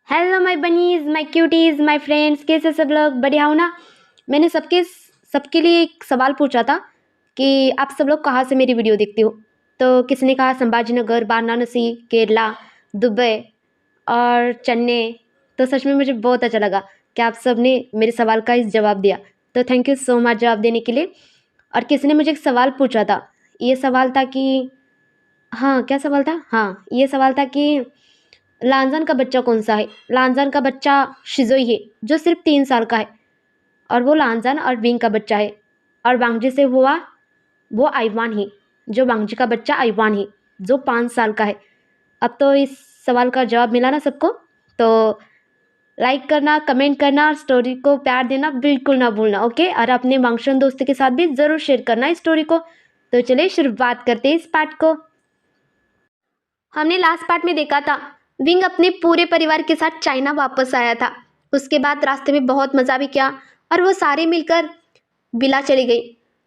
Hello my bunnies, my cuties, my friends, कैसे सब लोग? बढ़िया हो ना? मैंने सबके लिए एक सवाल पूछा था कि आप सब लोग कहाँ से मेरी वीडियो देखते हो। तो किसी ने कहा संभाजीनगर, वाराणसी, केरला, दुबई और चेन्नई। तो सच में मुझे बहुत अच्छा लगा कि आप सब ने मेरे सवाल का इस जवाब दिया। तो थैंक यू सो मच जवाब देने के लिए। और किसी ने मुझे एक सवाल पूछा था। ये सवाल था कि हाँ, क्या सवाल था? हाँ, ये सवाल था कि लांजन का बच्चा कौन सा है? लांजन का बच्चा शिजोई है, जो सिर्फ 3 साल का है। और वो लांजन और विंग का बच्चा है। और वांगजी से हुआ वो आइवान है, जो वांगजी का बच्चा आइवान है, जो 5 साल का है। अब तो इस सवाल का जवाब मिला ना सबको? तो लाइक करना, कमेंट करना और स्टोरी को प्यार देना बिल्कुल ना भूलना, ओके? और अपने वांगशन दोस्त के साथ भी ज़रूर शेयर करना इस स्टोरी को। तो चलिए शुरुआत करते हैं इस पार्ट को। हमने लास्ट पार्ट में देखा था विंग अपने पूरे परिवार के साथ चाइना वापस आया था। उसके बाद रास्ते में बहुत मज़ा भी किया और वो सारे मिलकर विला चली गई।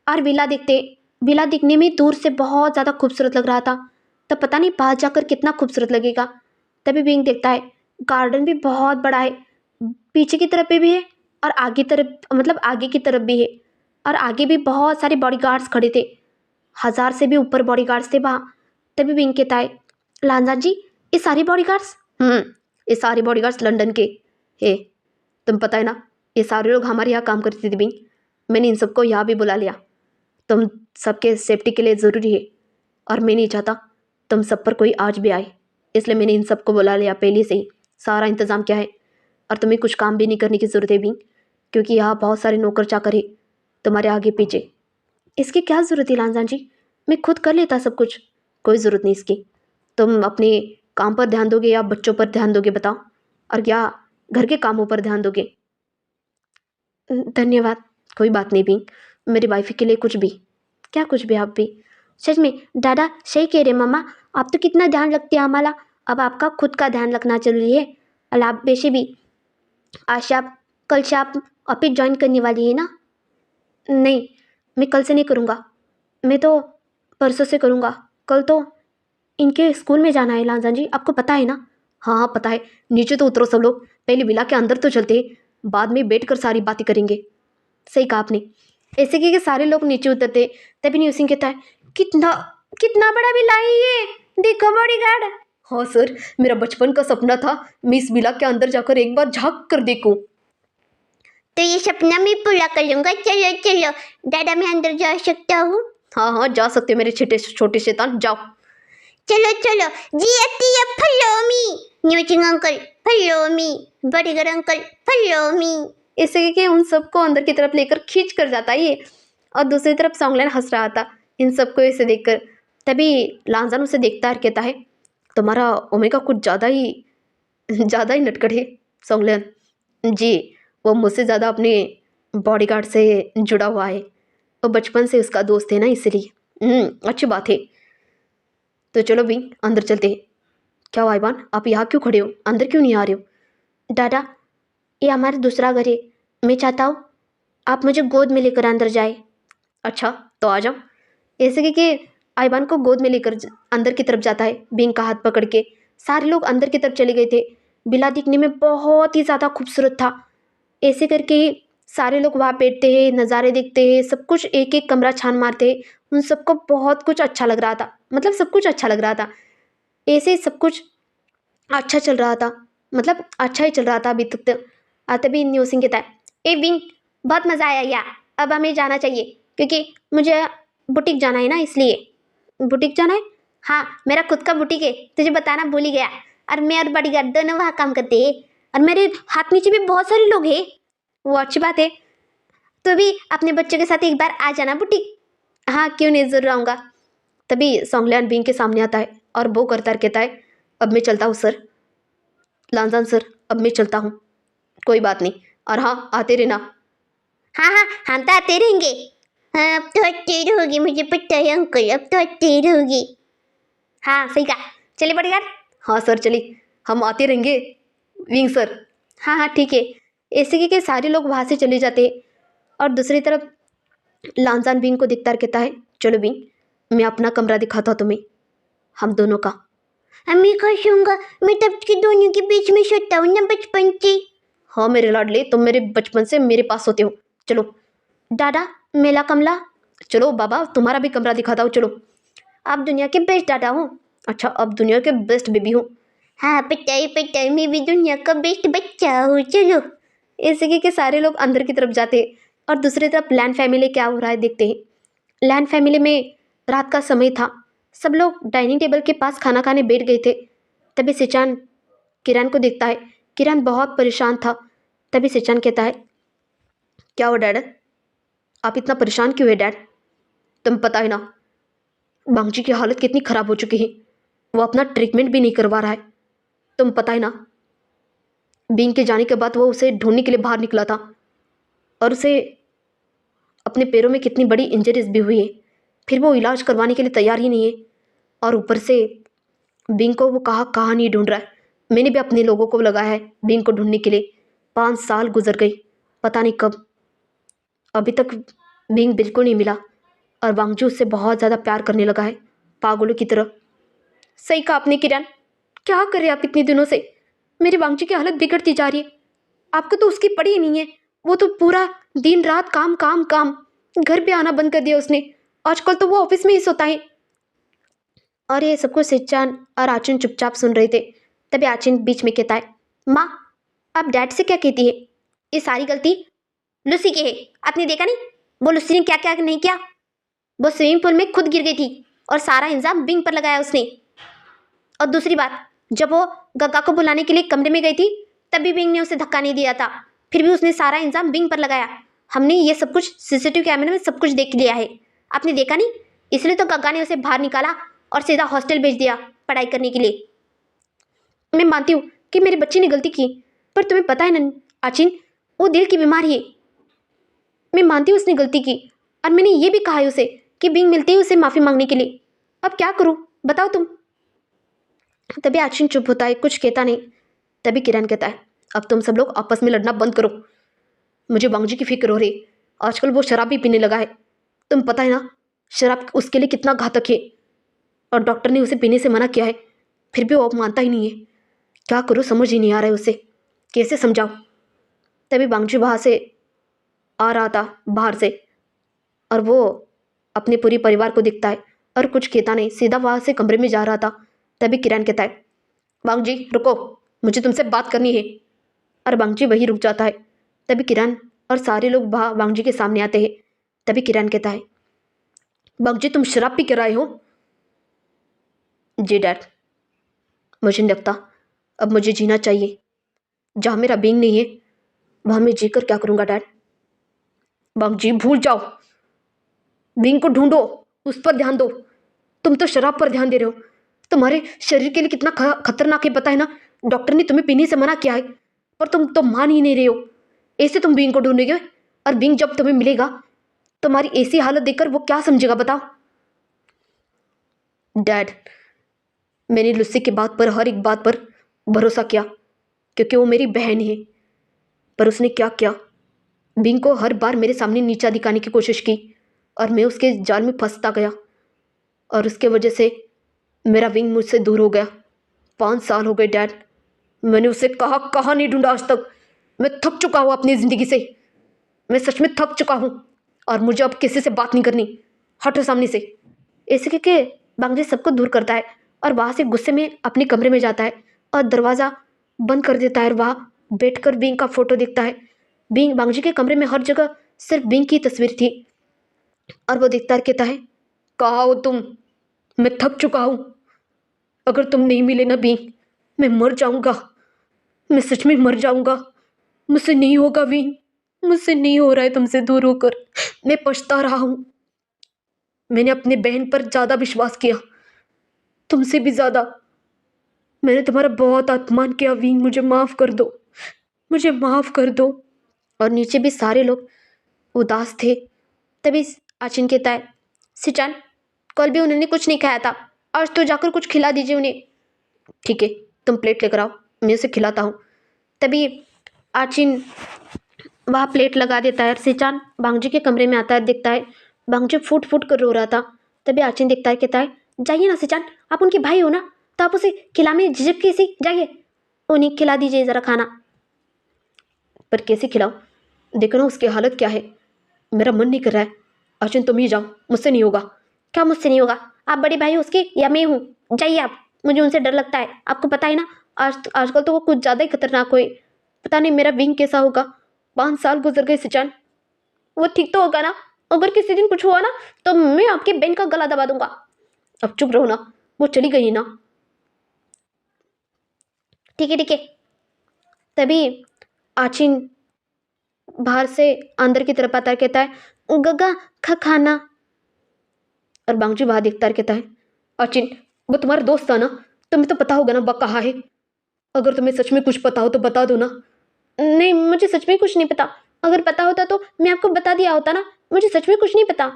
और विला दिखने में दूर से बहुत ज़्यादा खूबसूरत लग रहा था। तब पता नहीं पास जाकर कितना खूबसूरत लगेगा। तभी विंग देखता है गार्डन भी बहुत बड़ा है, पीछे की तरफ भी है और आगे तरफ, मतलब आगे की तरफ भी है। और आगे भी बहुत सारे बॉडीगार्ड्स खड़े थे, 1000 से भी ऊपर बॉडीगार्ड्स थे वहाँ। तभी विंग कहता है, लांजा जी, ये सारे बॉडीगार्ड्स? ये सारे बॉडीगार्ड्स लंदन के है। तुम पता है ना, ये सारे लोग हमारे यहाँ काम करते थे विंग। मैंने इन सबको यहाँ भी बुला लिया। तुम सबके सेफ्टी के लिए ज़रूरी है और मैं नहीं चाहता तुम सब पर कोई आज भी आए, इसलिए मैंने इन सबको बुला लिया पहले से ही। सारा इंतज़ाम क्या है और तुम्हें कुछ काम भी नहीं करने की ज़रूरत है विंग, क्योंकि यहाँ बहुत सारे नौकर चाकर है तुम्हारे आगे पीछे। इसकी क्या ज़रूरत है लांजा जी? मैं खुद कर लेता सब कुछ, कोई ज़रूरत नहीं इसकी। तुम अपने काम पर ध्यान दोगे या बच्चों पर ध्यान दोगे बताओ, और क्या घर के कामों पर ध्यान दोगे? धन्यवाद, कोई बात नहीं भी। मेरी वाइफ के लिए कुछ भी। क्या कुछ भी? आप भी सच में दादा सही कह रहे मम्मा। आप तो कितना ध्यान रखते हैं हमारा। अब आपका खुद का ध्यान रखना जरूरी है। और आप वैसे भी आज से आप, कल से आप ऑफिस ज्वाइन करने वाली है ना? नहीं, मैं कल से नहीं करूँगा। मैं तो परसों से करूँगा। कल तो इनके स्कूल में जाना है लांजा जी, आपको पता है ना? हाँ हाँ पता है। नीचे तो उतरो सब लोग, पहले विला के अंदर तो चलते हैं, बाद में बैठ कर सारी बातें करेंगे। सही कहा आपने। ऐसे कि सारे लोग नीचे उतरते, तभी न्यू सिंह कहता है, कितना कितना बड़ा विला है ये, देखो बॉडीगार्ड। हाँ सर, मेरा बचपन का सपना था मैं इस विला के अंदर जाकर एक बार झांक कर देखूं। तो ये सपना मैं पूरा कर लूंगा। चलो चलो दादा, मैं अंदर जा सकता हूँ? हाँ हाँ जा सकते हो मेरे छोटे छोटे शैतान, जाओ। चलो चलो जी, अति फॉलो मी, न्यूचिंग अंकल फॉलो मी, बड़ीगर अंकल फॉलो मी। ऐसे कि उन सबको अंदर की तरफ लेकर खींच कर जाता है ये। और दूसरी तरफ सॉन्गलैन हंस रहा था इन सबको ऐसे देखकर। तभी लांजान उसे देखता है और कहता है, तुम्हारा ओमेगा कुछ ज़्यादा ही नटखट है सॉन्गलैन जी। वो मुझसे ज़्यादा अपने बॉडीगार्ड से जुड़ा हुआ है, वो बचपन से उसका दोस्त है ना, इसलिए। अच्छी बात है। तो चलो भी अंदर चलते हैं। क्या हुआ आइवान, आप यहाँ क्यों खड़े हो? अंदर क्यों नहीं आ रहे हो? दादा, ये हमारा दूसरा घर है। मैं चाहता हूँ आप मुझे गोद में लेकर अंदर जाए। अच्छा तो आ जाओ। ऐसे कि आइवान को गोद में लेकर अंदर की तरफ जाता है बिंग का हाथ पकड़ के। सारे लोग अंदर की तरफ चले गए थे। बिला दिखने में बहुत ही ज़्यादा खूबसूरत था। ऐसे करके ही सारे लोग वहाँ बैठते हैं, नज़ारे देखते हैं, सब कुछ एक एक कमरा छान मारते हैं। उन सबको बहुत कुछ अच्छा लग रहा था, मतलब सब कुछ अच्छा लग रहा था। ऐसे ही सब कुछ अच्छा चल रहा था, मतलब अच्छा ही चल रहा था अभी तक तो। तभी न्यू सिंह कहता है, ए विंग, बहुत मज़ा आया यार, अब हमें जाना चाहिए क्योंकि मुझे बुटीक जाना है ना, इसलिए। बुटीक जाना है? हाँ, मेरा खुद का बुटीक है, तुझे बताना भूल ही गया। और मैं और बॉडीगार्ड दोनों वहाँ काम करते हैं। और मेरे हाथ नीचे भी बहुत सारे लोग हैं। वो अच्छी बात है। तो भी अपने बच्चों के साथ एक बार आ जाना बुटीक। हाँ क्यों नहीं, ज़रूर आऊँगा। तभी सॉन्गलैन बिंग के सामने आता है और वो करता कहता है, अब मैं चलता हूँ सर। लांजान सर, अब मैं चलता हूँ। कोई बात नहीं, और हाँ आते रहना। हाँ हाँ, हम तो आते रहेंगे। हाँ अब तो आते रहोगे, मुझे पता है अंकल, अब तो आते रहोगे। हाँ सही कहा। चलिए बॉडीगार्ड। हाँ सर चलिए, हम आते रहेंगे विंग सर। हाँ हाँ ठीक है। ऐसे कि सारे लोग वहाँ से चले जाते हैं। और दूसरी तरफ लांजान विंग को दिखता कहता है, चलो विंग, मैं अपना कमरा दिखाता हूँ तुम्हें, हम दोनों का। मैं खुश हूँगा, मैं तब के दोनों के बीच में सोता हूँ ना बचपन से। हाँ मेरे लाडले, तुम मेरे बचपन से मेरे पास सोते हो। चलो दादा, मेला कमला। चलो बाबा, तुम्हारा भी कमरा दिखाता हूँ, चलो। आप दुनिया के बेस्ट दादा हो। अच्छा, अब दुनिया के बेस्ट बेबी हो। हाँ पता है, मैं भी दुनिया का बेस्ट बच्चा हूँ, चलो। ऐसे के सारे लोग अंदर की तरफ जाते हैं और दूसरी तरफ लैंड फैमिली क्या हो रहा है देखते हैं। लैंड फैमिली में रात का समय था, सब लोग डाइनिंग टेबल के पास खाना खाने बैठ गए थे। तभी सिचान किरण को देखता है। किरण बहुत परेशान था। तभी सिचान कहता है, क्या हो डैड, आप इतना परेशान क्यों है डैड? तुम पता है ना बांगजी की हालत कितनी खराब हो चुकी है, वो अपना ट्रीटमेंट भी नहीं करवा रहा है। तुम पता है ना, बींग के जाने के बाद वो उसे ढूंढने के लिए बाहर निकला था और उसे अपने पैरों में कितनी बड़ी इंजरीज भी हुई है, फिर वो इलाज करवाने के लिए तैयार ही नहीं है। और ऊपर से बींग को वो कहाँ नहीं ढूंढ रहा है। मैंने भी अपने लोगों को लगाया है बींग को ढूंढने के लिए। 5 साल गुजर गई, पता नहीं कब, अभी तक बींग बिल्कुल नहीं मिला। और वांगजू उससे बहुत ज़्यादा प्यार करने लगा है, पागलों की तरह। सही कहा आपने किरण, क्या कर रहे हैं आप इतने दिनों से? मेरे वांगजी की हालत बिगड़ती जा रही है। आपको तो उसकी पड़ी ही नहीं है, वो तो पूरा दिन रात काम काम काम, घर पे आना बंद कर दिया उसने। आजकल तो वो ऑफिस में ही सोता है। और ये सब कुछ सिच्चान और आचिन चुपचाप सुन रहे थे। तभी आचिन बीच में कहता है, माँ आप डैड से क्या कहती है? ये सारी गलती लुसी की है, आपने देखा नहीं वो लुसी ने क्या क्या नहीं किया? वो स्विमिंग पूल में खुद गिर गई थी और सारा इंजाम बिंग पर लगाया उसने। और दूसरी बात, जब वो गग्गा को बुलाने के लिए कमरे में गई थी तभी बिंग ने उसे धक्का नहीं दिया था, फिर भी उसने सारा इंजाम बिंग पर लगाया। हमने ये सब कुछ सीसीटीवी कैमरे में सब कुछ देख लिया है, आपने देखा नहीं? इसलिए तो गग्गा ने उसे बाहर निकाला और सीधा हॉस्टल भेज दिया पढ़ाई करने के लिए। मैं मानती हूँ कि मेरे बच्चे ने गलती की, पर तुम्हें पता है ना आचिन, वो दिल की बीमारी है। मैं मानती हूँ उसने गलती की, और मैंने ये भी कहा है उसे कि बिंग मिलती है उसे माफ़ी मांगने के लिए। अब क्या करूँ बताओ तुम? तभी आचिन चुप होता है, कुछ कहता नहीं। तभी किरण कहता है, अब तुम सब लोग आपस में लड़ना बंद करो, मुझे वांगजी की फिक्र हो रही। आजकल वो शराब भी पीने लगा है, तुम पता है ना शराब उसके लिए कितना घातक है। और डॉक्टर ने उसे पीने से मना किया है, फिर भी वो अब मानता ही नहीं है। क्या करूँ समझ ही नहीं आ रहा है उसे, कैसे समझाऊँ? तभी वांगजी वहाँ से आ रहा था बाहर से, और वो अपने पूरे परिवार को दिखता है और कुछ कहता नहीं, सीधा वहाँ से कमरे में जा रहा था। तभी किरण कहता है, वांगजी रुको, मुझे तुमसे बात करनी है। और वांगजी वहीं रुक जाता है। तभी किरण और सारे लोग वहाँ वांगजी के सामने आते हैं। तभी किरण कहता है, वांगजी तुम शराब पी कर आए हो? जी डैड, मुझे नहीं लगता अब मुझे जीना चाहिए। जहाँ मेरा बींग नहीं है वहाँ मैं जीकर क्या करूँगा डैड? वांगजी भूल जाओ, बींग को ढूंढो, उस पर ध्यान दो। तुम तो शराब पर ध्यान दे रहे हो, तुम्हारे शरीर के लिए कितना खतरनाक है पता है ना? डॉक्टर ने तुम्हें पीने से मना किया है, पर तुम तो मान ही नहीं रहे हो। ऐसे तुम बींग को ढूंढोगे, और बींग जब तुम्हें मिलेगा तुम्हारी ऐसी हालत देखकर वो क्या समझेगा बताओ? डैड, मैंने लुसी की बात पर, हर एक बात पर भरोसा किया, क्योंकि वो मेरी बहन है। पर उसने क्या किया, बींग को हर बार मेरे सामने नीचा दिखाने की कोशिश की, और मैं उसके जाल में फंसता गया, और उसके वजह से मेरा विंग मुझसे दूर हो गया। 5 साल हो गए डैड, मैंने उसे कहाँ नहीं ढूंढा आज तक। मैं थक चुका हूँ अपनी ज़िंदगी से, मैं सच में थक चुका हूँ। और मुझे अब किसी से बात नहीं करनी, हटो सामने से। ऐसे करके बांग्जी सबको दूर करता है और वहाँ से गुस्से में अपने कमरे में जाता है और दरवाज़ा बंद कर देता है। और वहाँ बैठकर बिंग का फोटो देखता है। बिंग, बांग्जी के कमरे में हर जगह सिर्फ बिंग की तस्वीर थी। और वो देखता है, कहता है, कहाँ हो तुम? मैं थक चुका हूँ, अगर तुम नहीं मिले ना बिंग, मैं मर जाऊंगा, मैं सच में मर जाऊंगा। मुझसे नहीं होगा बिंग, मुझसे नहीं हो रहा है तुमसे दूर होकर, मैं पछता रहा हूँ। मैंने अपने बहन पर ज़्यादा विश्वास किया, तुमसे भी ज़्यादा। मैंने तुम्हारा बहुत अपमान किया विंग, मुझे माफ़ कर दो, मुझे माफ़ कर दो। और नीचे भी सारे लोग उदास थे। तभी आचिन कहता है, सिचान, कल भी उन्होंने कुछ नहीं खाया था, आज तो जाकर कुछ खिला दीजिए उन्हें। ठीक है, तुम प्लेट लेकर आओ, मैं उसे खिलाता हूँ। तभी आचिन वहाँ प्लेट लगा देता है और सिचान बांगजी के कमरे में आता है, देखता है बांगजी फूट फूट कर रो रहा था। तभी आचिन देखता है, कहता है, जाइए ना सिचान, आप उनके भाई हो ना, तो आप उसे खिलाने में झिझक कैसी? जाइए उन्हें खिला दीजिए ज़रा खाना। पर कैसे खिलाऊं? देखो ना उसकी हालत क्या है। मेरा मन नहीं कर रहा है। अर्जुन तुम ही जाओ, मुझसे नहीं होगा। क्या मुझसे नहीं होगा? आप बड़े भाई हो उसके या मैं हूँ? जाइए आप, मुझे उनसे डर लगता है। आपको पता है ना, आजकल तो वो कुछ ज़्यादा ही खतरनाक हुए। पता नहीं मेरा विंग कैसा होगा। 5 साल गुजर गए सिचान, वो ठीक तो होगा ना? अगर किसी दिन कुछ हुआ ना तो मैं आपके बहन का गला दबा दूंगा। अब चुप रहो ना, वो चली गई ना। ठीक है ठीक है। तभी आचिन बाहर से अंदर की तरफ आता है, कहता है गगा खा खाना। और बांगजी वहां देखता है, कहता है आचिन वो तुम्हारा दोस्त था ना, तुम्हें तो पता होगा ना वह कहाँ है। अगर तुम्हें सच में कुछ पता हो तो बता दो ना। नहीं मुझे सच में कुछ नहीं पता। अगर पता होता तो मैं आपको बता दिया होता ना। मुझे सच में कुछ नहीं पता।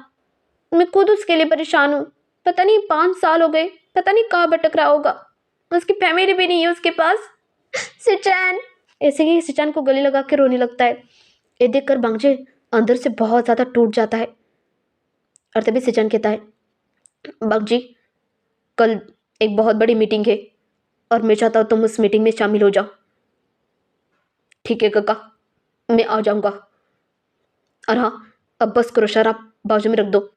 मैं खुद उसके लिए परेशान हूँ। पता नहीं 5 साल हो गए, पता नहीं कहाँ भटक रहा होगा। उसकी फैमिली भी नहीं है उसके पास। सिचान, ऐसे ही सिचान को गले लगा के रोने लगता है। ये देखकर बांगजे अंदर से बहुत ज्यादा टूट जाता है। और तभी सिचान कहता है बागजी कल एक बहुत बड़ी मीटिंग है और मैं चाहता हूँ तुम उस मीटिंग में शामिल हो जाओ। ठीक है काका, मैं आ जाऊंगा। और हाँ, अब बस करो, शराब बाजू में रख दो।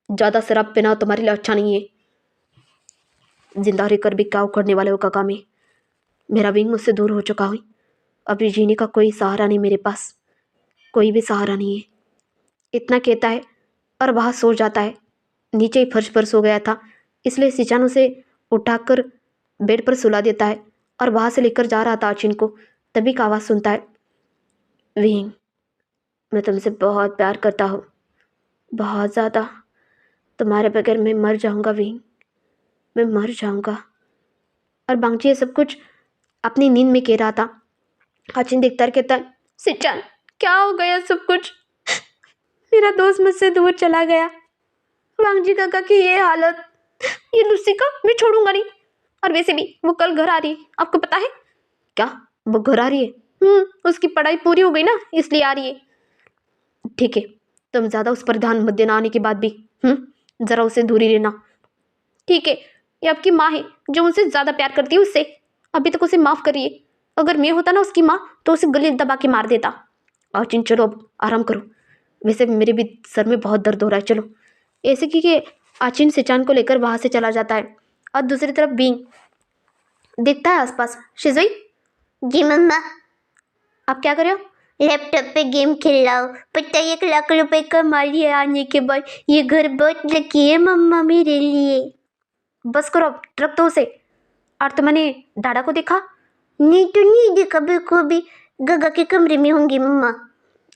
ज़्यादा शराब पीना तुम्हारे लिए अच्छा नहीं है। जिंदा रहकर भी क्या उखड़ने वाले हो काका में। मेरा विंग मुझसे दूर हो चुका हूँ। अभी जीने का कोई सहारा नहीं मेरे पास, कोई भी सहारा नहीं है। इतना कहता है और वहाँ सो जाता है। नीचे ही फर्श पर सो गया था, इसलिए सिचान उसे उठाकर बेड पर सुला देता है और वहाँ से लेकर जा रहा था अचिन को। तभी का आवाज़ सुनता है, विंग मैं तुमसे बहुत प्यार करता हूँ, बहुत ज़्यादा। तुम्हारे बगैर मैं मर जाऊँगा विंग, मैं मर जाऊँगा। और बांगची ये सब कुछ अपनी नींद में कह रहा था। अचिन देखता है, कहता है सिचान क्या हो गया सब कुछ? मेरा दोस्त मुझसे दूर चला गया। वांगजी काका की ये हालत, ये लुसी का मैं छोड़ूंगा नहीं। और वैसे भी वो कल घर आ रही है, आपको पता है? क्या वो घर आ रही है? उसकी पढ़ाई पूरी हो गई ना, इसलिए आ रही है। ठीक है, तुम ज्यादा उस पर ध्यान मत देना आने के बाद भी। जरा उसे दूरी रहना। ठीक है, ये आपकी माँ है जो उनसे ज्यादा प्यार करती है उससे। अभी तक उसे माफ करिए। अगर मैं होता ना उसकी माँ तो उसे गले दबा के मार देता। आचिन चलो अब आराम करो। वैसे मेरे भी सर में बहुत दर्द हो रहा है, चलो। ऐसे कि आचिन सिचान को लेकर वहां से चला जाता है। और दूसरी तरफ बींग देखता है आसपास। शिजुई, जी मम्मा, आप क्या कर रहे हो? लैपटॉप पे गेम खेल रहा हूँ। पता है 1 लाख रुपए कमा लिए आने के बाद। ये घर बहुत लकी है मम्मा मेरे लिए। बस करो अब, रख दो उसे। और तुमने डाडा को देखा? नहीं तो नहीं देखा बिल्कुल भी। गगा के कमरे में होंगी मम्मा।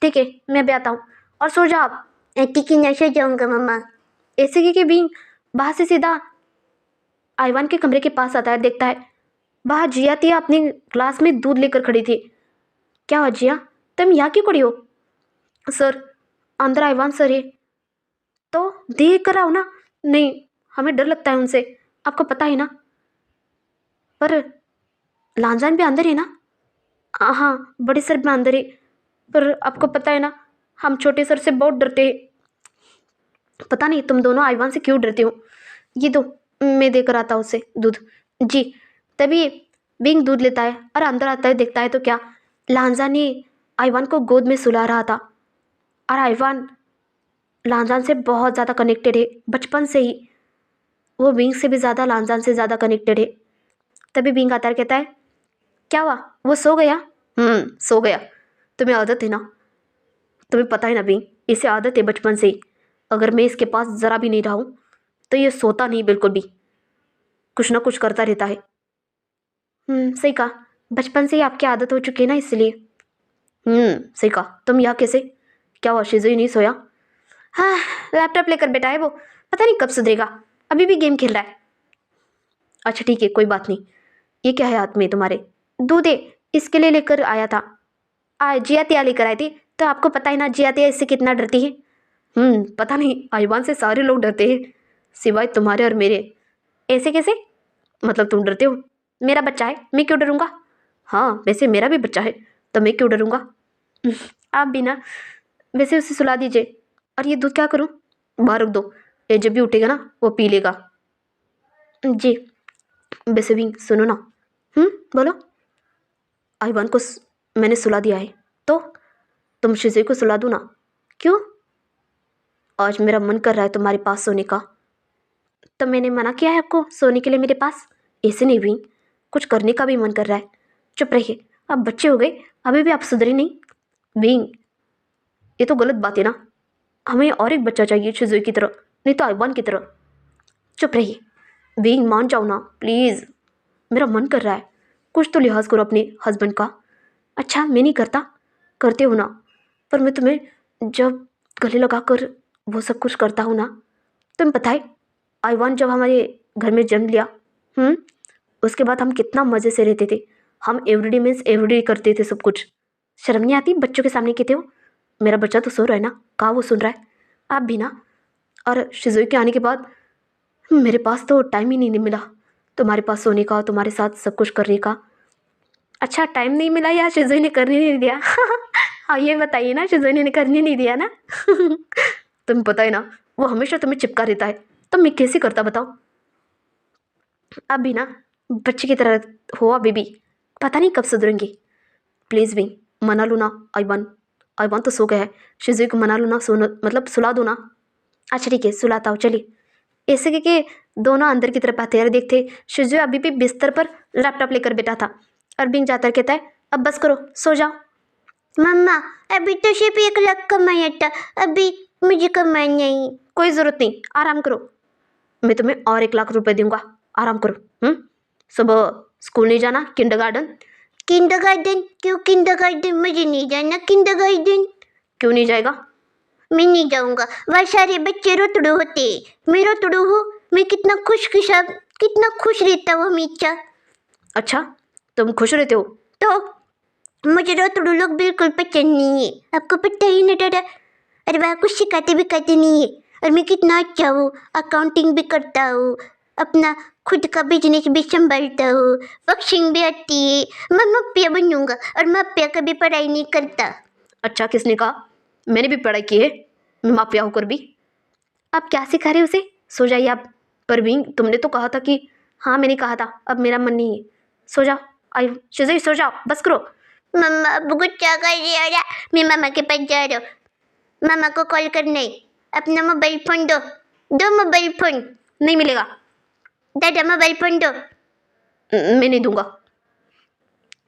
ठीक है, मैं भी आता हूँ। और सो जाओ आप। ठीक है ना, सो जाऊंगा मम्मा। ऐसे कि बींग वहां से सीधा आइवान के कमरे के पास आता है। देखता है वहां जिया तिया अपने ग्लास में दूध लेकर खड़ी थी। क्या हुआ जिया, तुम यहाँ क्यों खड़ी हो? सर, अंदर आइवान सर है। तो देख कर आओ ना। नहीं, हमें डर लगता है उनसे, आपको पता है ना। पर लांजान भी अंदर है ना? हाँ, बड़े सर भी अंदर है। पर आपको पता है ना, हम छोटे सर से बहुत डरते हैं। पता नहीं तुम दोनों आइवान से क्यों डरते हो। ये दो, मैं देकर आता हूँ उसे दूध। जी। तभी बिंग दूध लेता है और अंदर आता है। देखता है तो क्या, लांजा ने आइवान को गोद में सुला रहा था। और आइवान लांजान से बहुत ज़्यादा कनेक्टेड है बचपन से ही। वो बिंग से भी ज़्यादा लांजान से ज़्यादा कनेक्टेड है। तभी बिंग आता है, कहता है क्या हुआ, वो सो गया? सो गया। तुम्हें आदत है ना, तुम्हें पता है ना बिंग, इसे आदत है बचपन से ही। अगर मैं इसके पास ज़रा भी नहीं रहा हूँ तो ये सोता नहीं बिल्कुल भी, कुछ ना कुछ करता रहता है। सही कहा, बचपन से ही आपकी आदत हो चुकी है ना, इसलिए। सही कहा। तुम यहाँ कैसे? क्या हुआ, शिजुई नहीं सोया? हाँ, लैपटॉप लेकर बैठा है वो, पता नहीं कब सुधरेगा। अभी भी गेम खेल रहा है। अच्छा ठीक है, कोई बात नहीं। ये क्या है हाथ में तुम्हारे? दूध है, इसके लिए लेकर आया था। जिया तिया लेकर आए थे। तो आपको पता है ना जिया तिया इससे कितना डरती है। पता नहीं, आइवान से सारे लोग डरते हैं सिवाय तुम्हारे और मेरे। ऐसे कैसे? मतलब तुम डरते हो? मेरा बच्चा है, मैं क्यों डरूंगा? हाँ, वैसे मेरा भी बच्चा है तो मैं क्यों डरूंगा। आप भी ना। वैसे उसे सुला दीजिए। और ये दूध क्या करूं? बाहर रख दो, ये जब भी उठेगा ना वो पी लेगा। जी, वैसे भी सुनो ना। बोलो। आईवान को मैंने सुला दिया है, तो तुम शिज़े को सुला दो ना। क्यों? आज मेरा मन कर रहा है तुम्हारे पास सोने का। तो मैंने मना किया है आपको सोने के लिए मेरे पास? ऐसे नहीं भी, कुछ करने का भी मन कर रहा है। चुप रहिए, आप बच्चे हो गए, अभी भी आप सुधरे नहीं। बींग, ये तो गलत बात है ना। हमें और एक बच्चा चाहिए शिज़ुई की तरह, नहीं तो आईवान की तरह। चुप रहिए बींग, मान जाओ ना प्लीज़, मेरा मन कर रहा है। कुछ तो लिहाज करो अपने हस्बैंड का। अच्छा, मैं नहीं करता, करते हो ना, पर मैं तुम्हें जब गले लगाकर वो सब कुछ करता हूँ ना, तुम्हें पता है आईवान जब हमारे घर में जन्म लिया, उसके बाद हम कितना मज़े से रहते थे। हम एवरीडे मीन्स एवरीडे करते थे सब कुछ। शर्म नहीं आती बच्चों के सामने कहते हो? मेरा बच्चा तो सो रहा है ना, कहाँ वो सुन रहा है? आप भी ना। और शिज़ुई के आने के बाद मेरे पास तो टाइम ही नहीं मिला तुम्हारे पास सोने का, तुम्हारे साथ सब कुछ करने का। अच्छा, टाइम नहीं मिला या शिज़ुई ने करने नहीं दिया? हाँ, ये बताइए ना, शिज़ुई ने करने नहीं दिया ना? तुम्हें पता है ना, वो हमेशा तुम्हें चिपका रहता है, तो मैं कैसे करता बताओ? अब भी ना बच्चे की तरह हो अभी भी, पता नहीं कब सुधरेंगे। प्लीज़ भी मना लो ना आईवान। आईवान तो सो गया है, शिज़ुई को मना लो ना, सोना मतलब सुला दो ना। अच्छा ठीक है, सुलाता हूँ, चलिए। ऐसे के दोनों अंदर की तरफ आते हैं और देखते शिज़ुई अभी भी बिस्तर पर लैपटॉप लेकर बैठा था। और बिंग जाकर कहता है, अब बस करो, सो जाओ। मम्मा, अभी तो सिर्फ 1 लाख कमाया था, अभी मुझे कमाना नहीं। कोई ज़रूरत नहीं, आराम करो। मैं तुम्हें और 1 लाख रुपए दूंगा, आराम करो। सुबह स्कूल नहीं जाना, किंडरगार्टन। किंडरगार्टन? क्यों किंडरगार्टन? मुझे नहीं जाना किंडरगार्टन। क्यों नहीं जाएगा? मैं नहीं जाऊंगा, वह सारे बच्चे रोतड़ू होते, मैं रोतड़ू हूँ। मैं कितना कितना खुश रहता हूँ हमेशा। अच्छा, तुम खुश रहते हो? तो मुझे रोतड़ू लोग बिल्कुल पसंद नहीं है, आपको पता ही नहीं दादा। अरे वह कुछ सिखाते भी कहते नहीं है, और मैं कितना अच्छा हूँ, अकाउंटिंग भी करता हूँ, अपना खुद का बिजनेस भी संभालता हूँ, बॉक्सिंग भी आती है। मैं माफिया बनूंगा, और माफिया कभी पढ़ाई नहीं करता। अच्छा, किसने कहा? मैंने भी पढ़ाई की है, मैं माफिया होकर भी। आप क्या सिखा रहे हो उसे? सो जाइए आप। परवीन, तुमने तो कहा था कि हाँ, मैंने कहा था, अब मेरा मन नहीं है, सो जाओ। आई शिज़ुई, सो जाओ, बस करो। मम्मा अब गुस्सा कर रही है, मैं मामा के पास जा रहा हूँ। मामा को कॉल करना है, अपना मोबाइल फोन दो, दो मोबाइल फोन। नहीं मिलेगा। दादा मोबाइल फोन दो। मैं नहीं दूंगा।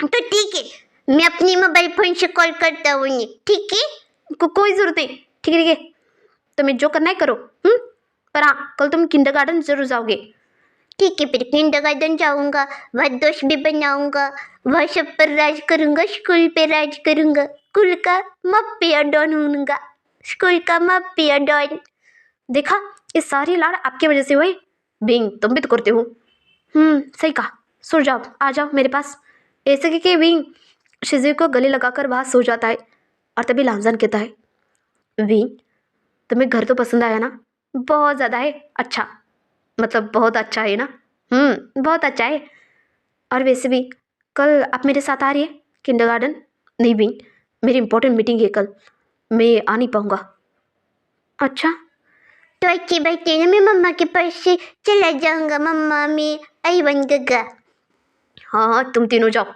तो ठीक है, मैं अपनी मोबाइल फोन से कॉल करता हूँ उन्हें, ठीक है? कोई ज़रूरत नहीं, ठीक है ठीक है, तुम्हें जो करना है करो। पर हाँ, कल तुम किंडरगार्टन जरूर जाओगे। ठीक है, फिर किंडरगार्टन जाऊंगा, वह दोस्त भी बनाऊंगा, वह सब पर राज करूंगा, स्कूल पे राज करूंगा, स्कूल का माफिया डॉन होऊंगा, स्कूल का माफिया डॉन। देखा, ये सारी लाड़ आपकी वजह से हुई। बिंग, तुम भी तो करते हो। सही कहा, सो जाओ, आ जाओ मेरे पास। ऐसे कि बिंग शिज़ुई को गले लगाकर वहाँ सो जाता है। और तभी लांजन कहता है, बिंग, तुम्हें घर तो पसंद आया ना? बहुत ज़्यादा है। अच्छा, मतलब बहुत अच्छा है ना? बहुत अच्छा है। और वैसे भी कल आप मेरे साथ आ रही है किंडरगार्टन? नहीं बिंग, मेरी इंपॉर्टेंट मीटिंग है कल, मैं आ नहीं पाऊँगा। अच्छा, तो अच्छी बात है ना, मैं मम्मा के पास से चला जाऊंगा। मम्मा मैं आई बन गगा। हाँ हाँ, तुम तीनों जाओ।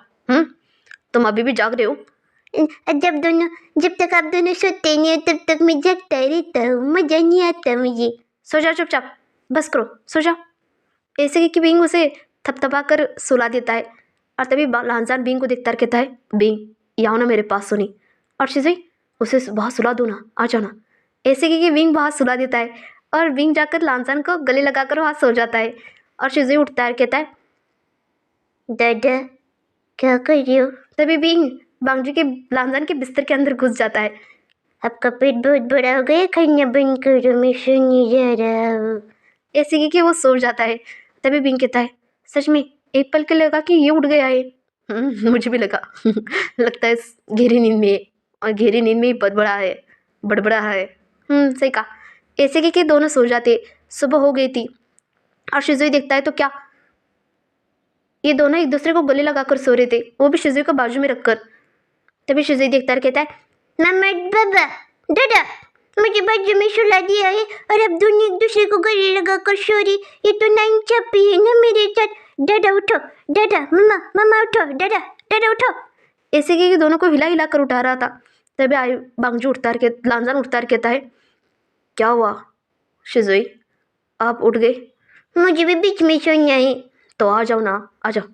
तुम अभी भी जाग रहे हो? जब तक आप दोनों सोते नहीं हो तब तक मैं जगता रहता हूँ, मजा नहीं आता मुझे। सो जाओ चुपचाप, बस करो, सो जाओ। ऐसे कि बिंग उसे थपथपा कर सुला देता है। और तभी लांजान बिंग को देखता कहता है, बिंग, ये आओ ना मेरे पास सोनी। और शिज़ुई, उसे वहाँ सुला दो ना, आ जाओ ना। ऐसे कि बिंग वहाँ सुला देता है और बिंग जाकर लांजान को गले लगाकर वहाँ सो जाता है। और शिज़ुई उठता है और कहता है, दादा क्या कर रही हो? तभी बिंग बांगजी के लांजान के बिस्तर के अंदर घुस जाता है। आपका पेट बहुत बड़ा हो गया, खाना बंद करो, मैं सोने जा रहा हूँ। ऐसे कि वो सो जाता है। तभी बिंग कहता है, सच में एक पल के लगा कि ये उठ गया है। मुझे भी लगा। लगता है इस गहरी नींद में है, और गहरी नींद में ही बड़बड़ा है। सही कहा। ऐसे कि दोनों सो जाते। सुबह हो गई थी और शिज़ुई देखता है तो क्या, ये दोनों एक दूसरे को गले लगाकर सो रहे थे, वो भी शिज़ुई को बाजू में रखकर। तभी शिज़ुई देखता है, कहता है, मम्मा बाबा दादा मुझे बाजू में सुला दिया है और अब दोनों एक दूसरे को गले लगा कर सो रही। ये तो नाइंसाफी है ना मेरे साथ। दादा उठो, दादा, मम्मा मम्मा उठो, दादा दादा उठो। ऐसे कि दोनों को हिला हिला कर उठा रहा था। तभी आई बांगजू उठता के लांजान उठता कहता है, क्या हुआ शिजुई, आप उठ गए? मुझे भी बीच में सोना है। तो आ जाओ ना, आ जाओ।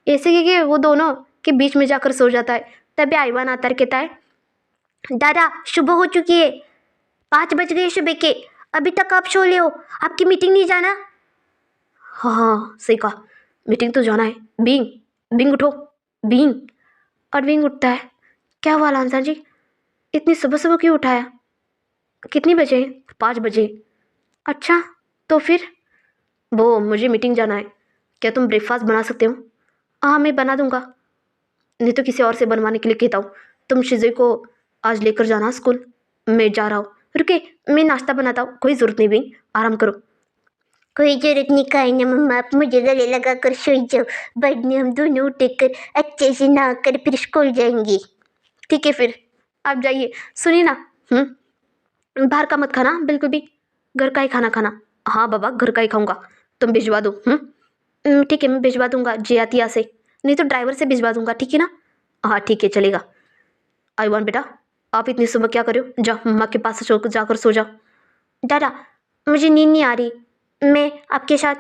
ऐसे कि वो दोनों के बीच में जाकर सो जाता है। तभी आईवान आता कहता है, दादा सुबह हो चुकी है, 5 बज गए सुबह के, अभी तक आप सो ले हो, आपकी मीटिंग नहीं जाना? हाँ हाँ सही कहा, मीटिंग तो जाना है। बींग, बींग उठो, बींग। और बींग उठता है। क्या हुआ लांसा जी, इतनी सुबह सुबह क्यों उठाया? कितनी बजे? 5 बजे। अच्छा, तो फिर? वो मुझे मीटिंग जाना है, क्या तुम ब्रेकफास्ट बना सकते हो? हाँ मैं बना दूंगा, नहीं तो किसी और से बनवाने के लिए कहता हूँ। तुम शिजुई को आज लेकर जाना स्कूल, मैं जा रहा हूँ। रुके, मैं नाश्ता बनाता हूँ। कोई ज़रूरत नहीं बींग, आराम करो। कोई जरूरत नहीं खाई ना मम्मा, आप मुझे गले लगा कर सो जाओ, बाद में हम दोनों उठकर अच्छे से नहा कर फिर स्कूल जाएंगे। ठीक है फिर, आप जाइए। सुनिए ना, बाहर का मत खाना बिल्कुल भी, घर का ही खाना खाना। हाँ बाबा, घर का ही खाऊंगा, तुम भिजवा दो। ठीक है, मैं भिजवा दूंगा जियातिया से, नहीं तो ड्राइवर से भिजवा दूंगा, ठीक है ना? हाँ ठीक है, चलेगा। आईवान बेटा, आप इतनी सुबह क्या कर रहे हो? जाओ मम्मा के पास जाकर सो जाओ। दादा मुझे नींद नहीं आ रही, मैं आपके साथ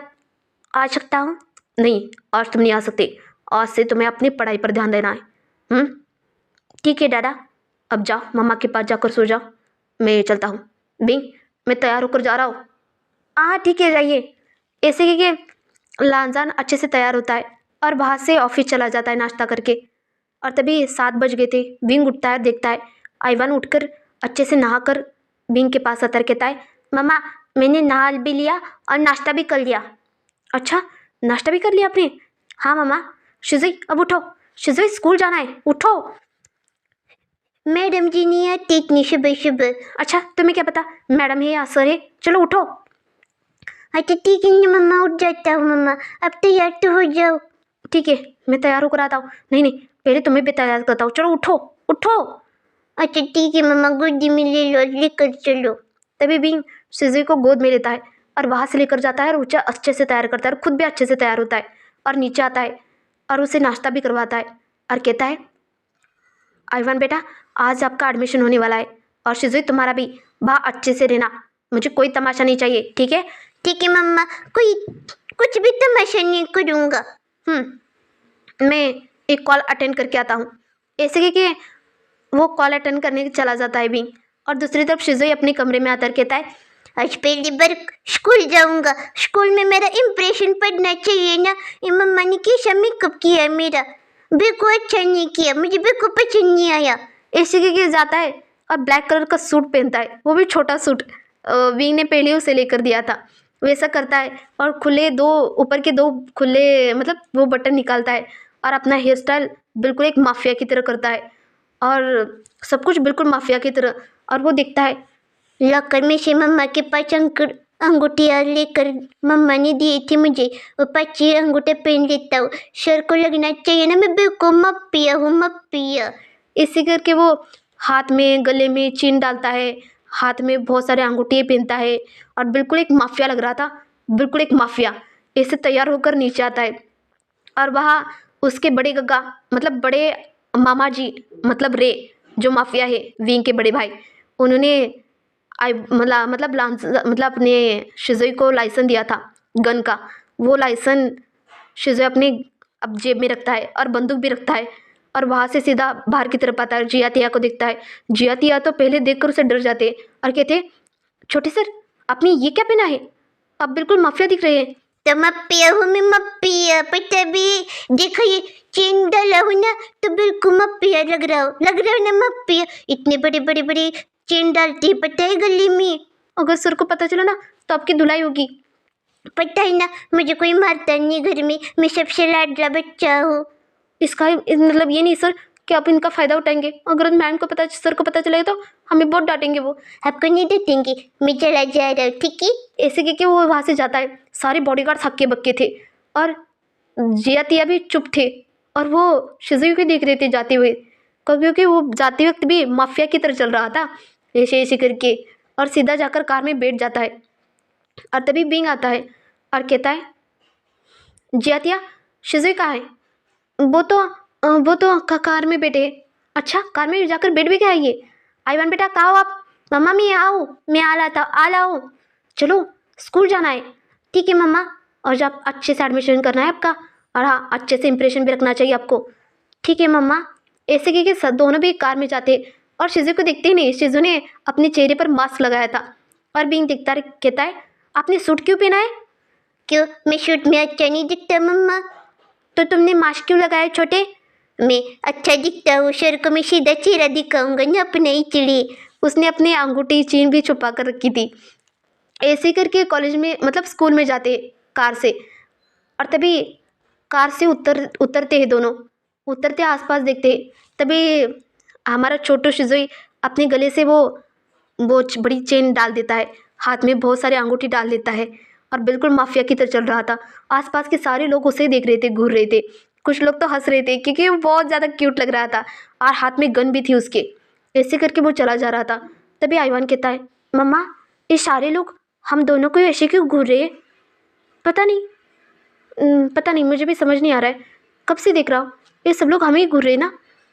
आ सकता हूँ? नहीं, आज तुम नहीं आ सकते। आज से तुम्हें अपनी पढ़ाई पर ध्यान देना है। ठीक है दादा। अब जाओ मम्मा के पास जाकर सो जाओ, मैं चलता हूँ। बिंग, मैं तैयार होकर जा रहा हूँ। हाँ ठीक है, जाइए। ऐसे कि लांजान अच्छे से तैयार होता है और वहाँ से ऑफिस चला जाता है नाश्ता करके। और तभी 7 बज गए थे। बिंग उठता है, देखता है आईवान उठकर अच्छे से नहाकर बिंग के पास आता है, कहता है, मम्मा मैंने नहा भी लिया और नाश्ता भी कर लिया। अच्छा, नाश्ता भी कर लिया आपने? हाँ मम्मा। शिजुई अब उठो, शिजुई स्कूल जाना है, उठो। मैडम जी नहीं आती इतनी सुबह सुबह। अच्छा, तुम्हें क्या पता मैडम है या सर है, चलो उठो। अच्छा ठीक है ना मम्मा, उठ जाता हूँ मम्मा, अब तैयार तो हो जाओ। ठीक है, मैं तैयार होकर आता हूँ। नहीं नहीं, पहले तुम्हें भी तैयार करता हूँ, चलो उठो उठो। अच्छा ठीक है मम्मा, गोदी में ले लो, लेकर चलो। तभी बिंग शिजुई को गोद में लेता है और वहाँ से लेकर जाता है और उसे अच्छे से तैयार करता है और खुद भी अच्छे से तैयार होता है और नीचे आता है और उसे नाश्ता भी करवाता है और कहता है, आईवान बेटा, आज आपका एडमिशन होने वाला है और शिजुई तुम्हारा भी, वहाँ अच्छे से रहना, मुझे कोई तमाशा नहीं चाहिए, ठीक है? ठीक है मम्मा, कोई कुछ भी तमाशा नहीं करूँगा। मैं एक कॉल अटेंड करके आता हूँ। ऐसे कि वो कॉल अटेंड करने चला जाता है बिंग और दूसरी तरफ शिजुई अपने कमरे में आकर कहता है, आज पहली बार स्कूल जाऊंगा, स्कूल में मेरा इम्प्रेशन पड़ना चाहिए ना। ये मम्मा ने कैसा मेकअप किया है मेरा, बिल्कुल अच्छा नहीं किया, मुझे बिल्कुल पसंद नहीं आया। ऐसे कि जाता है और ब्लैक कलर का सूट पहनता है, वो भी छोटा सूट विंग ने पहले उसे लेकर दिया था, वैसा करता है और खुले दो, ऊपर के 2 खुले मतलब वो बटन निकालता है और अपना हेयर स्टाइल बिल्कुल एक माफिया की तरह करता है और सब कुछ बिल्कुल माफिया की तरह। और वो दिखता है, लॉकर में से मम्मा के पास अंगूठियाँ लेकर मम्मा ने दिए थे मुझे, वो 5 अंगूठे पहन लेता हूँ, सर को लगना चाहिए ना मैं बिल्कुल मप्पिया हूँ, मप्पिया। इसी करके वो हाथ में, गले में चेन डालता है, हाथ में बहुत सारे अंगूठे पहनता है और बिल्कुल एक माफिया लग रहा था, बिल्कुल एक माफिया। ऐसे तैयार होकर नीचे आता है और वहाँ उसके बड़े गग्गा मतलब बड़े मामा जी मतलब रे, जो माफिया है विंग के बड़े भाई, उन्होंने मतलब अपने शिजुई को लाइसेंस दिया था गन का। वो लाइसेंस शिजुई अपने अब जेब में रखता है और बंदूक भी रखता है और वहाँ से सीधा बाहर की तरफ आता है। जियातिया को देखता है। जियातिया तो पहले देखकर उसे डर जाते और कहते, छोटे सर आपने ये क्या पहना है, आप बिल्कुल माफिया दिख रहे हैं। तो मप्पिया हूँ मैं, मप्पिया, पता भी देखो ये चेन डाला हूँ ना, तो बिल्कुल मप्पिया लग रहा हो ना मप्पिया। इतने बड़े बड़े बड़े चेन डालती है पता है गली में। अगर सर को पता चला ना तो आपकी धुलाई होगी। पता है ना, मुझे कोई मारता नहीं घर में, मैं सबसे लाडला बच्चा हूँ। इसका मतलब ये नहीं सर कि आप इनका फ़ायदा उठाएंगे, अगर मैम को पता, सर को पता चलेगा तो हमें बहुत डांटेंगे वो। आपको नहीं डांटेंगे, मैं चला जा रहा हूँ, ठीक है? ऐसे कि वो वहाँ से जाता है। सारे बॉडीगार्ड हक्के बक्के थे और जियातिया भी चुप थे और वो शिजुई को देख रहे थे जाते हुए, क्योंकि वो जाते वक्त भी माफिया की तरह चल रहा था ऐसे ऐसे करके, और सीधा जाकर कार में बैठ जाता है। और तभी बिंग आता है और कहता है, जी आतिया, शिजुई कहाँ है? वो तो कार में बैठे हैं। अच्छा, कार में जाकर बैठ भी गया है ये? आइवान बेटा, कहाँ हो आप? मम्मा मैं आओ, मैं आ लाओ। चलो, स्कूल जाना है। ठीक है मम्मा। और जब अच्छे से एडमिशन करना है आपका, और हाँ, अच्छे से इंप्रेशन भी रखना चाहिए आपको। ठीक है मम्मा। ऐसे कि दोनों भी कार में जाते और शिजू को देखते ही नहीं। शिजू ने अपने चेहरे पर मास्क लगाया था और बीइंग दिखता कहता है, आपने सूट क्यों पहना है? क्यों, मैं शूट में अच्छा नहीं दिखता मम्मा? तो तुमने मास्क क्यों लगाया छोटे? मैं अच्छा दिखता हूँ, सर को मैं सीधा चेहरा दिखाऊंगा ना अपने, इसलिए। उसने अपनी अंगूठी चेन भी छुपा कर रखी थी। ऐसे करके कॉलेज में मतलब स्कूल में जाते कार से, और तभी कार से उतरते हैं दोनों। उतरते आसपास देखते, तभी हमारा छोटू शिजुई अपने गले से वो बड़ी चेन डाल देता है, हाथ में बहुत सारे अंगूठी डाल देता है और बिल्कुल माफिया की तरह चल रहा था। आसपास के सारे लोग उसे देख रहे थे, घूर रहे थे। कुछ लोग तो हंस रहे थे क्योंकि वो बहुत ज़्यादा क्यूट लग रहा था और हाथ में गन भी थी उसके। ऐसे करके वो चला जा रहा था। तभी आइवान कहता है, मम्मा ये सारे लोग हम दोनों को ऐसे क्यों घूर रहे हैं? पता नहीं, मुझे भी समझ नहीं आ रहा है। कब से देख रहा हूँ ये सब लोग हमें ही घूर रहे हैं ना।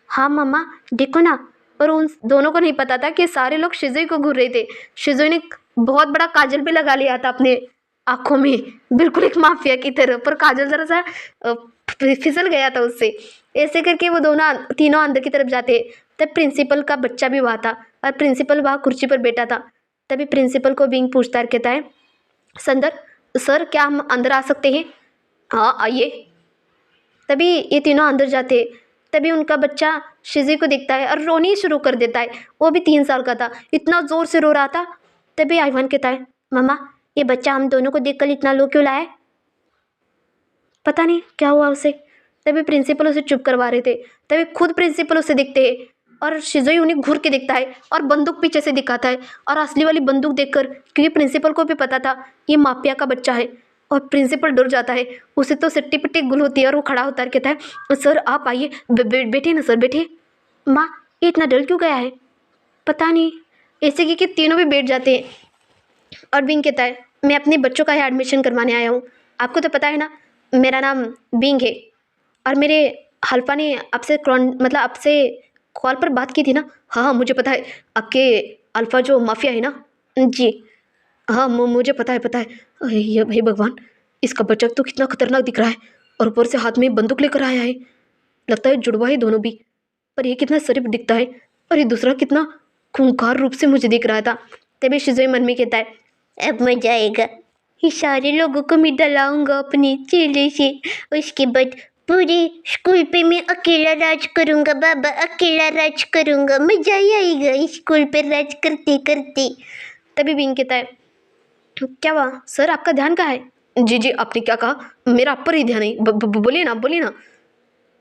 हाँ मम्मा देखो ना। पर उन दोनों को नहीं पता था कि सारे लोग शिजुई को घूर रहे थे। शिजुई ने बहुत बड़ा काजल भी लगा लिया था अपने आँखों में, बिल्कुल एक माफिया की तरह, पर काजल ज़रा सा फिसल गया था उससे। ऐसे करके वो तीनों अंदर की तरफ जाते। तब प्रिंसिपल का बच्चा भी वहाँ था और प्रिंसिपल वहाँ कुर्सी पर बैठा था। तभी प्रिंसिपल को बिंग पूछता कहता है, सर क्या हम अंदर आ सकते हैं? हाँ आइए। तभी ये तीनों अंदर जाते। तभी उनका बच्चा शिजी को देखता है और रोनी शुरू कर देता है। वो भी 3 साल का था, इतना ज़ोर से रो रहा था। तभी आइवान कहता है, मम्मा ये बच्चा हम दोनों को देखकर इतना लो क्यों लाया? पता नहीं क्या हुआ उसे। तभी प्रिंसिपल उसे चुप करवा रहे थे। तभी खुद प्रिंसिपल उसे देखते हैं और शिजुई उन्हें घूर के देखता है और बंदूक पीछे से दिखाता है। और असली वाली बंदूक देखकर, क्योंकि प्रिंसिपल को भी पता था ये माफिया का बच्चा है, और प्रिंसिपल डर जाता है। उसे तो सिट्टी पिट्टी गुल होती है और वो खड़ा होता है, कहता है, सर आप आइए, बैठिए ना सर, बैठिए। माँ ये इतना डर क्यों गया है? पता नहीं। ऐसे कि तीनों भी बैठ जाते हैं और बिंग कहता है, मैं अपने बच्चों का एडमिशन करवाने आया हूँ। आपको तो पता है ना मेरा नाम बिंग है, और मेरे हल्फा ने आपसे कॉल पर बात की थी ना। हाँ मुझे पता है, आपके अल्फ़ा जो माफिया है ना। जी हाँ मुझे पता है अरे ये भाई भगवान, इसका बच्चा तो कितना खतरनाक दिख रहा है, और ऊपर से हाथ में बंदूक लेकर आया है। लगता है जुड़वा है दोनों भी, पर ये कितना शरीफ दिखता है और ये दूसरा कितना खूंखार रूप से मुझे दिख रहा था। तभी शिजुई मन में कहता है, अब मजा आएगा, ये सारे लोगों को मैं डलाऊंगा अपने चेले से। उसके बाद पूरे स्कूल पे मैं अकेला राज करूंगा बाबा, अकेला राज करूंगा, मजा ही आएगा इस स्कूल पे राज करते करते। तभी बिंग कहता है, क्या हुआ सर, आपका ध्यान कहाँ है? जी जी आपने क्या कहा? मेरा आप पर ही ध्यान है, बोलिए ना।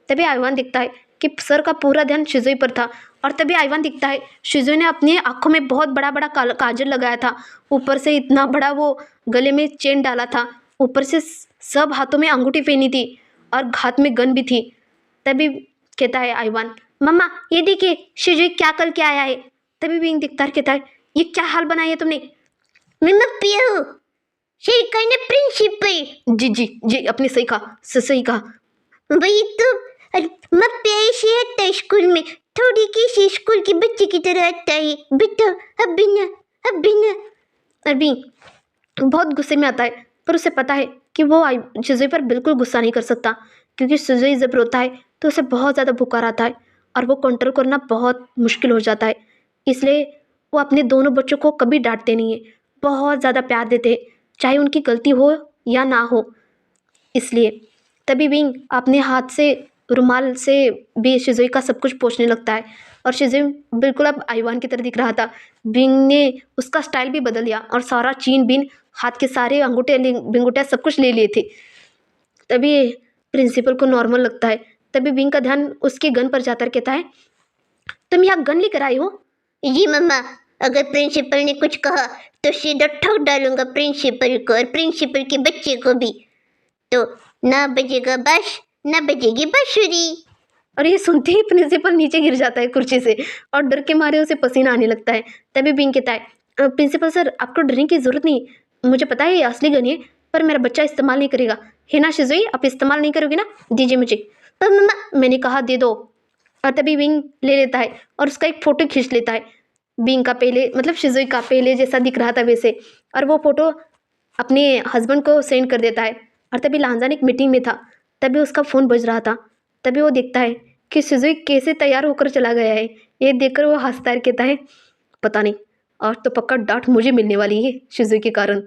तभी आइवान दिखता है कि सर का पूरा ध्यान शिजुई पर था। और तभी आइवान दिखता है शिजुई ने अपनी आंखों में बहुत बड़ा बड़ा काजल लगाया था, ऊपर से इतना बड़ा वो गले में चेन डाला था, ऊपर से सब हाथों में अंगूठी पहनी थी और हाथ में गन भी थी। तभी कहता है आइवान, मम्मा ये देखिए शिजुई क्या कल क्या आया है। तभी बिंग दिखता है, कहता है, ये क्या हाल बनाया है तुमने? मैं मप्पिया हूँ, सही कहा ना प्रिंसिपल? जी अपने सही कहा। वही तो, मप्पिया ऐसे आता है स्कूल में, थोड़ी किसी स्कूल के बच्चे की तरह आता है। बेटा अभी ना। अभी बहुत गुस्से में आता है, पर उसे पता है कि वो शिजुई पर बिल्कुल गुस्सा नहीं कर सकता, क्योंकि शिजुई जब रोता है तो उसे बहुत ज़्यादा बुखार आता है और वो कंट्रोल करना बहुत मुश्किल हो जाता है। इसलिए वो अपने दोनों बच्चों को कभी डांटते नहीं है, बहुत ज़्यादा प्यार देते हैं, चाहे उनकी गलती हो या ना हो। इसलिए तभी विंग अपने हाथ से रुमाल से भी शिजुई का सब कुछ पोंछने लगता है, और शिजुई बिल्कुल अब आइवान की तरह दिख रहा था। विंग ने उसका स्टाइल भी बदल दिया और सारा चीन बीन, हाथ के सारे अंगूठे बिंगूठे सब कुछ ले लिए थे। तभी प्रिंसिपल को नॉर्मल लगता है। तभी विंग का ध्यान उसके गन पर जाकर कहता है, तुम यहाँ गन लेकर आई हो? जी मम्मा, अगर प्रिंसिपल ने कुछ कहा तो सीधा ठोक डालूंगा प्रिंसिपल को और प्रिंसिपल के बच्चे को भी। तो ना बजेगा बस, ना बजेगी बांसुरी। और ये सुनते ही प्रिंसिपल नीचे गिर जाता है कुर्सी से और डर के मारे उसे पसीना आने लगता है। तभी बिंग कहता है, प्रिंसिपल सर आपको डरने की ज़रूरत नहीं, मुझे पता है ये असली गन है, पर मेरा बच्चा इस्तेमाल नहीं करेगा, है ना शिजुई? आप इस्तेमाल नहीं करोगे ना? दीजिए मुझे। पर मम्मा, मैंने कहा दे दो। और तभी विंग ले लेता है और उसका एक फ़ोटो खींच लेता है। विंग का पहले मतलब शिजुई का पहले जैसा दिख रहा था वैसे, और वो फ़ोटो अपने हस्बैंड को सेंड कर देता है। और तभी लांजान एक मीटिंग में था, तभी उसका फ़ोन बज रहा था। तभी वो देखता है कि शिजुई कैसे तैयार होकर चला गया है। ये देखकर वो हंसता है, कहता है पता नहीं, आज तो पक्का डांट मुझे मिलने वाली है शिजुई के कारण।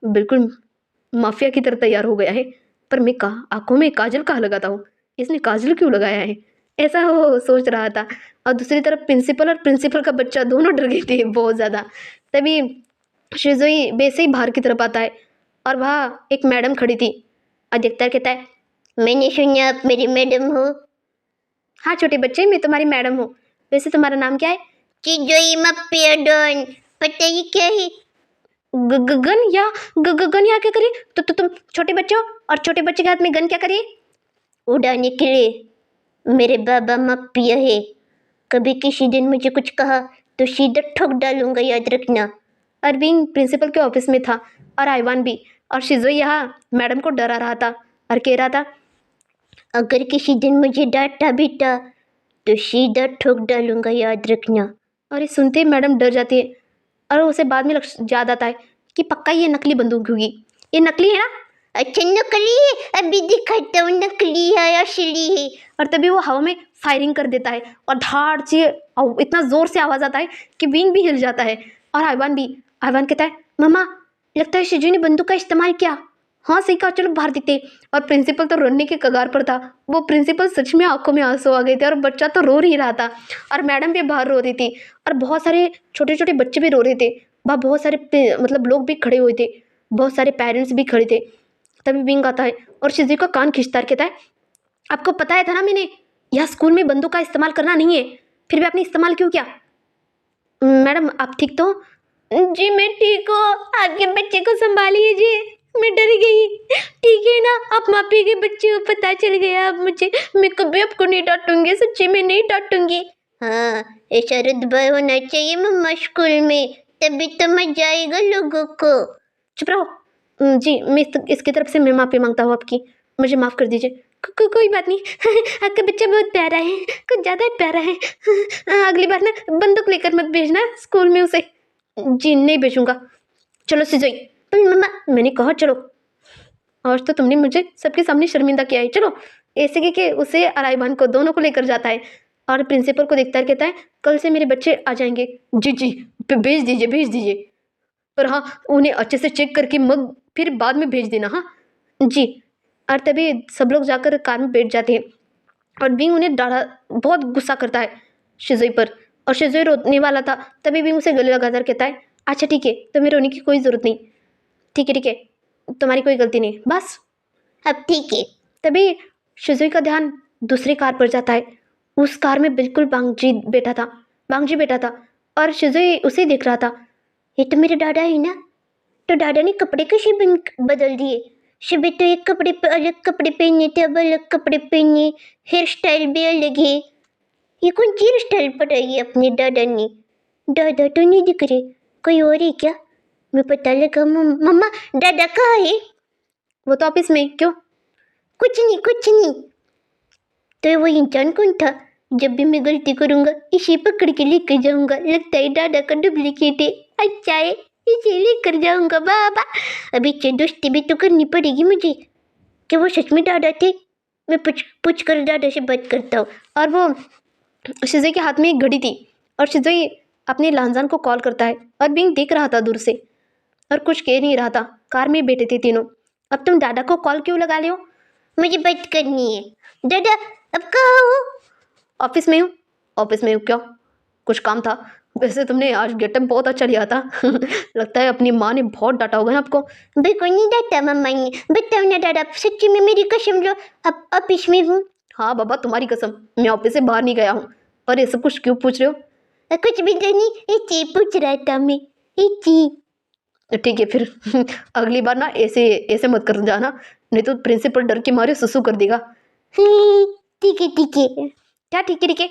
बिल्कुल माफिया की तरह तैयार हो गया है। पर मैं कहा आंखों में काजल कहाँ लगाता हूँ, इसने काजल क्यों लगाया है, ऐसा वो सोच रहा था। और दूसरी तरफ प्रिंसिपल और प्रिंसिपल का बच्चा दोनों डर गए थे बहुत ज़्यादा। तभी शिजुई वैसे ही बाहर की तरफ आता है और वहाँ एक मैडम खड़ी थी। और देखता है, कहता है मैंने सुना आप मेरी मैडम हो। हाँ छोटे बच्चे, मैं तुम्हारी मैडम हूँ। वैसे तुम्हारा नाम क्या है? चिजोई मप्पियाडोन। पता ये क्या है? गन या गन या क्या करिए? तो तुम छोटे बच्चे हो और छोटे बच्चे के हाथ में गन क्या करिए? उड़ाने के लिए। मेरे बाबा मप्पिया है, कभी किसी दिन मुझे कुछ कहा तो सीधा ठोक डालूंगा, याद रखना। अरविंद प्रिंसिपल के ऑफिस में था और आइवान भी, और शिजुई यहाँ मैडम को डरा रहा था और कह रहा था अगर किसी दिन मुझे डांटा बेटा तो सीधा ठोक डालूंगा, याद रखना। और ये सुनते ही मैडम डर जाती है। और उसे बाद में याद आता है कि पक्का ये नकली बंदूक होगी, ये नकली है ना? अच्छा नकली है, अभी दिखाता हूँ नकली है असली है। और तभी वो हवा में फायरिंग कर देता है और धाड़ से इतना ज़ोर से आवाज़ आता है कि विंग भी हिल जाता है। और आइवान भी, आइवान कहता है मम्मा लगता है शिजू ने बंदूक का इस्तेमाल किया। हाँ सही कहा, चलो बाहर दिखते। और प्रिंसिपल तो रोने के कगार पर था। वो प्रिंसिपल सच में आंखों में आंसू आ गए थे और बच्चा तो रो ही रहा था। और मैडम भी बाहर रो रही थी और बहुत सारे छोटे छोटे बच्चे भी रो रहे थे। वहाँ बहुत सारे मतलब लोग भी खड़े हुए थे, बहुत सारे पेरेंट्स भी खड़े थे। तभी विंग आता है और शिजू का कान खींचता है, कहता है आपको पता है था ना मैंने यहाँ स्कूल में बंदूक का इस्तेमाल करना नहीं है, फिर भी आपने इस्तेमाल क्यों किया? मैडम आप ठीक तो? जी मैं ठीक हूँ, आपके बच्चे को संभालिए जी, मैं डर गई। ठीक है ना, आप मापी के बच्चे को पता चल गया अब मुझे, मैं कभी आपको नहीं डांटूंगी, सच्ची में नहीं डांटूंगी। हाँ ऐसा रुतबा होना चाहिए मम्मा स्कूल में, तभी तो मजा आएगा लोगों को। चुप रहो। जी मैं इसकी तरफ से मैं माफ़ी मांगता हूँ आपकी, मुझे माफ़ कर दीजिए। कोई बात नहीं आपका बच्चा बहुत प्यारा है, कुछ ज़्यादा प्यारा है। अगली बार ना बंदूक लेकर मत भेजना स्कूल में उसे। जी नहीं भेजूंगा। चलो सिजोई। मम्मा मैंने कहा चलो, आज तो तुमने मुझे सबके सामने शर्मिंदा किया है, चलो। ऐसे के उसे और आइवान को दोनों को लेकर जाता है और प्रिंसिपल को देखता है, कहता है कल से मेरे बच्चे आ जाएंगे। जी जी भेज दीजिए भेज दीजिए, पर हाँ उन्हें अच्छे से चेक करके मग फिर बाद में भेज देना। हाँ जी। और तभी सब लोग जाकर कार में बैठ जाते हैं और विंग उन्हें डांटा, बहुत गुस्सा करता है शिजुई पर। और शिजुई रोने वाला था, तभी विंग उसे गले लगातार कहता है अच्छा ठीक है, तुम्हें रोने की कोई ज़रूरत नहीं, ठीक है तुम्हारी कोई गलती नहीं, बस अब ठीक है। तभी शिजुई का ध्यान दूसरी कार पर जाता है। उस कार में बिल्कुल बांगजी बैठा था और शिजुई उसे देख रहा था। ये तो मेरे दादा है ना, तो दादा ने कपड़े कैसे बदल दिए? सुबह तो एक कपड़े पे अलग कपड़े पहने थे, अब अलग कपड़े पहने, हेयर स्टाइल भी अलग है। ये कौन सी हेयर स्टाइल पढ़ाई है अपने दादा ने? दादा तो नहीं दिख रहे, कोई और है क्या? मैं पता लगा। मम्मा दादा कहाँ है? वो तो ऑफिस में। क्यों? कुछ नहीं। तो वो इंसान कौन था? जब भी मैं गलती करूँगा इसे पकड़ के लेकर जाऊँगा, लगता है दादा का डुप्लीकेट है। अच्छा है, इसे लेकर जाऊँगा बाबा। अभी इसे दोस्ती भी तो करनी पड़ेगी मुझे। क्या वो सच में दादा थे? मैं पूछ कर दादा से बात करता हूँ। और वो शिजुई के हाथ में एक घड़ी थी और शिजुई अपने लांजान को कॉल करता है और बिंग देख रहा था दूर से और कुछ कह नहीं रहा था। कार में बैठे थे तीनों। अब तुम दादा को कॉल क्यों लगा ले हो? मुझे बात करनी है। दादा अब कहाँ हो? ऑफिस में हूँ। ऑफिस में हूँ क्या? कुछ काम था? वैसे तुमने आज गेटअप बहुत अच्छा लिया था। लगता है अपनी माँ ने बहुत डांटा होगा ना आपको। बिल्कुल नहीं डांटा मम्मा ने। बताओ ना दादा, सच्ची में मेरी कसम लो, अब ऑफिस में हूँ। हाँ बाबा तुम्हारी कसम, मैं ऑफिस से बाहर नहीं गया हूँ। और ये सब कुछ क्यों पूछ रहे हो? कुछ भी नहीं, ये पूछ रहा था मैं। ठीक है फिर। अगली बार ना ऐसे ऐसे मत कर जाना, नहीं तो प्रिंसिपल डर के मारे सुसु कर देगा। ठीक है। क्या ठीक है?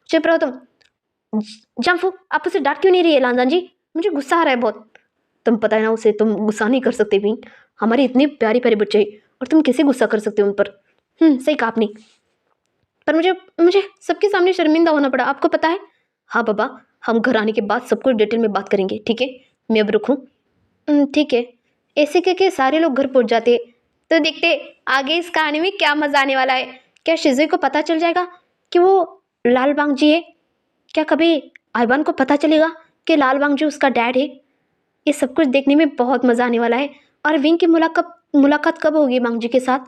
चुप रहो तुम। जंफू आप उसे डांट क्यों नहीं रही है लांजान जी? मुझे गुस्सा आ रहा है बहुत। तुम पता है ना उसे तुम गुस्सा नहीं कर सकते भी। हमारे इतने प्यारे प्यारे बच्चे हैं और तुम कैसे गुस्सा कर सकते हो उन पर। सही कहा आपने, पर मुझे मुझे सबके सामने शर्मिंदा होना पड़ा, आपको पता है। हाँ बाबा, हम घर आने के बाद सब कुछ डिटेल में बात करेंगे, ठीक है। मैं अब रुकूं। ठीक है। ऐसे करके सारे लोग घर पहुंच जाते। तो देखते आगे इस कहानी में क्या मजा आने वाला है। क्या शिजुई को पता चल जाएगा कि वो लाल बांगजी है? क्या कभी आइवान को पता चलेगा कि लाल बांगजी उसका डैड है? ये सब कुछ देखने में बहुत मजा आने वाला है। और विंग की मुलाकात कब होगी बांगजी के साथ?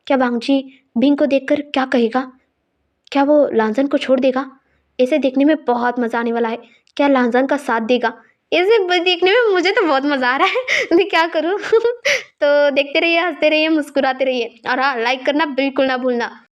क्या बांगजी विंग को देखकर क्या कहेगा? क्या वो लांजन को छोड़ देगा? इसे देखने में बहुत मज़ा आने वाला है। क्या लांजन का साथ देगा? इसे देखने में मुझे तो बहुत मज़ा आ रहा है। मैं क्या करूँ? तो देखते रहिए, हंसते रहिए, मुस्कुराते रहिए और हाँ, लाइक करना बिल्कुल ना भूलना।